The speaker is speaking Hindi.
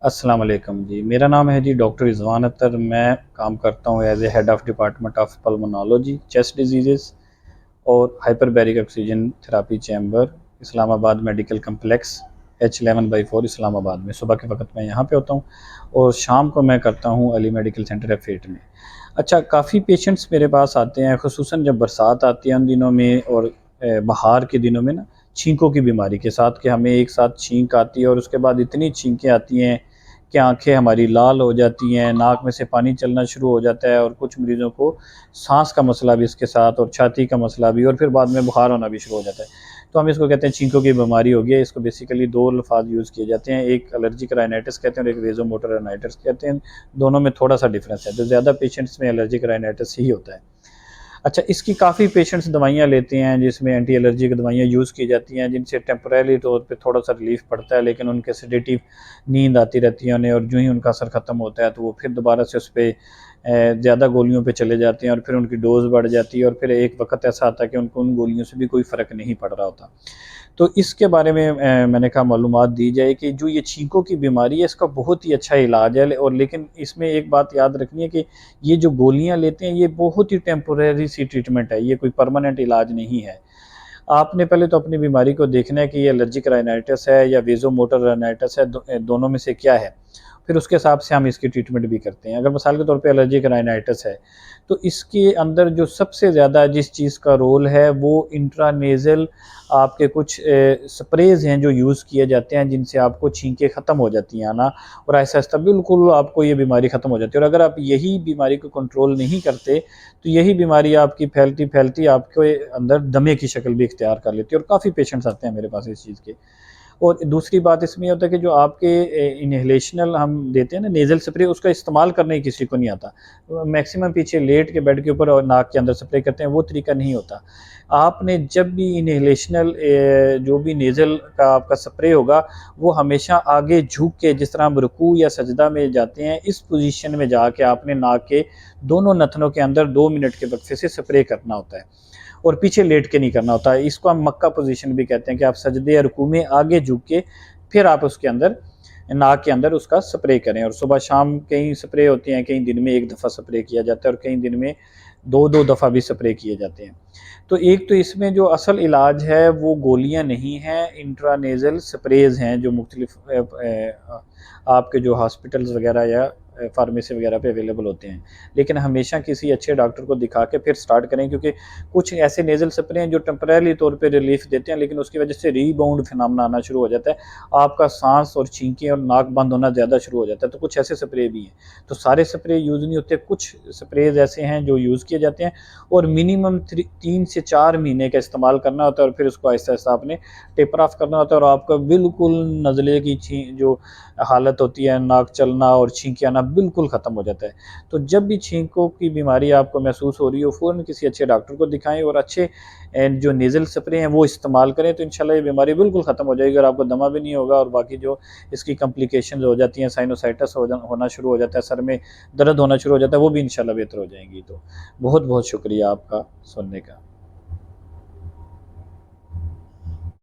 अस्सलाम वालेकुम जी। मेरा नाम है जी डॉक्टर रिज़वान अख्तर। मैं काम करता हूँ as a head of department of pulmonology, chest diseases और hyperbaric oxygen therapy chamber, Islamabad medical complex H11/4 Islamabad में। सुबह के वक्त मैं यहाँ पे होता हूँ और शाम को मैं करता हूँ अली मेडिकल सेंटर एफेट में। अच्छा, काफ़ी पेशेंट्स मेरे पास आते हैं, ख़ुसूसन जब बरसात आती है उन दिनों में, और बहार के दिनों में ना, छींकों की बीमारी के साथ, कि हमें एक साथ छींक आती है और उसके बाद इतनी छींकें आती हैं कि आंखें हमारी लाल हो जाती हैं, नाक में से पानी चलना शुरू हो जाता है, और कुछ मरीज़ों को सांस का मसला भी इसके साथ, और छाती का मसला भी, और फिर बाद में बुखार होना भी शुरू हो जाता है। तो हम इसको कहते हैं छींकों की बीमारी हो गई है। इसको बेसिकली दो अल्फाज यूज़ किए जाते हैं, एक एलर्जिक राइनाइटिस कहते हैं और एक वेज़ोमोटर राइनाइटिस कहते हैं। दोनों में थोड़ा सा डिफरेंस है, तो ज़्यादा पेशेंट्स में एलर्जिक राइनाइटिस ही होता है। अच्छा, इसकी काफ़ी पेशेंट्स दवाइयाँ लेते हैं जिसमें एंटी एलर्जिक दवाइयाँ यूज़ की जाती हैं, जिनसे टेम्परेरी तौर पे थोड़ा-सा रिलीफ़ पड़ता है, लेकिन उनके सेडेटिव नींद आती रहती है उन्हें, और जो ही उनका असर ख़त्म होता है तो वो फिर दोबारा से उस पे ज़्यादा गोलियों पे चले जाते हैं, और फिर उनकी डोज़ बढ़ जाती है, और फिर एक वक़्त ऐसा आता है कि उनको उन गोलियों से भी कोई फ़र्क नहीं पड़ रहा होता। तो इसके बारे में मैंने कहा मालूमात दी जाए कि जो ये छींकों की बीमारी है इसका बहुत ही अच्छा इलाज है, और लेकिन इसमें एक बात याद रखनी है कि ये जो गोलियाँ लेते हैं ये बहुत ही टेम्पोरेरी सी ट्रीटमेंट है, ये कोई परमानेंट इलाज नहीं है। आपने पहले तो अपनी बीमारी को देखना है कि ये एलर्जिक राइनाइटिस है या वेज़ोमोटर राइनाइटिस है, दोनों में से क्या है? फिर उसके हिसाब से हम इसकी ट्रीटमेंट भी करते हैं। अगर मिसाल के तौर पे एलर्जिक राइनाइटिस है, तो इसके अंदर जो सबसे ज़्यादा जिस चीज़ का रोल है वो इंट्रानेज़ल आपके कुछ स्प्रेज़ हैं जो यूज़ किए जाते हैं, जिनसे आपको छींकें ख़त्म हो जाती हैं आना, और आहिस्ता-आहिस्ता बिल्कुल आपको ये बीमारी ख़त्म हो जाती है। और अगर आप यही बीमारी को कंट्रोल नहीं करते, तो यही बीमारी आपकी फैलती-फैलती आपके अंदर दमे की शक्ल भी इख्तियार कर लेती है, और काफ़ी पेशेंट्स आते हैं मेरे पास इस चीज़ के। और दूसरी बात इसमें ये होता है कि जो आपके इन्हेलेशनल हम देते हैं ना नेज़ल स्प्रे, उसका इस्तेमाल करना ही किसी को नहीं आता। मैक्सिमम पीछे लेट के बेड के ऊपर और नाक के अंदर स्प्रे करते हैं, वो तरीका नहीं होता। आपने जब भी इन्हेलेशनल जो भी नेज़ल का आपका स्प्रे होगा, वो हमेशा आगे झुक के, जिस तरह हम रुकू या सजदा में जाते हैं, इस पोज़ीशन में जाके आपने नाक के दोनों नथनों के अंदर 2 मिनट के वक़्फ़े से स्प्रे करना होता है। और पीछे लेट के नहीं करना होता है। इसको हम मक्का पोज़ीशन भी कहते हैं, कि आप सजदे या रुकू में आगे झुक के फिर आप उसके अंदर, नाक के अंदर उसका स्प्रे करें, और सुबह-शाम कई स्प्रे होते हैं, कई दिन में 1 दफ़ा स्प्रे किया जाता है और कई दिन में 2-2 दफ़ा भी स्प्रे किए जाते हैं। तो एक तो इसमें जो असल इलाज है वो गोलियाँ नहीं हैं, इंट्रानेज़ल स्प्रेज़ हैं जो मुख्तलिफ़ आपके जो हॉस्पिटल्स वग़ैरह या फार्मेसी वग़ैरह पे अवेलेबल होते हैं। लेकिन हमेशा किसी अच्छे डॉक्टर को दिखा के फिर स्टार्ट करें, क्योंकि कुछ ऐसे नेज़ल स्प्रे हैं जो टेम्परेरी तौर पे रिलीफ़ देते हैं, लेकिन उसकी वजह से रीबाउंड फिनोमेना आना शुरू हो जाता है। आपका साँस और छींकें और नाक बंद होना ज़्यादा शुरू हो जाता है, तो कुछ ऐसे स्प्रे भी हैं। तो सारे स्प्रे यूज़ नहीं होते, कुछ स्प्रेज़ ऐसे हैं जो यूज़ किए जाते हैं, और मिनिमम 3 से 4 महीने का इस्तेमाल करना होता है, और फिर उसको आहिस्ता-आहिस्ता आपने टेपर ऑफ करना होता है, और आपका बिल्कुल नज़ले की छी जो हालत होती है, नाक चलना और छींकें आना बिल्कुल ख़त्म हो जाता है। तो जब भी छींकों की बीमारी आपको महसूस हो रही हो, फ़ौरन किसी अच्छे डॉक्टर को दिखाएँ, और अच्छे जो नेज़ल स्प्रे हैं वो इस्तेमाल करें, तो इंशाल्लाह ये बीमारी बिल्कुल ख़त्म हो जाएगी, और आपको दमा भी नहीं होगा, और बाकी जो इसकी कॉम्प्लिकेशंस हो जाती हैं, साइनोसाइटिस होना शुरू हो जाता है, सर में दर्द होना शुरू हो जाता है, वो भी इंशाल्लाह बेहतर हो जाएँगी। तो बहुत-बहुत शुक्रिया आपका सुनने का।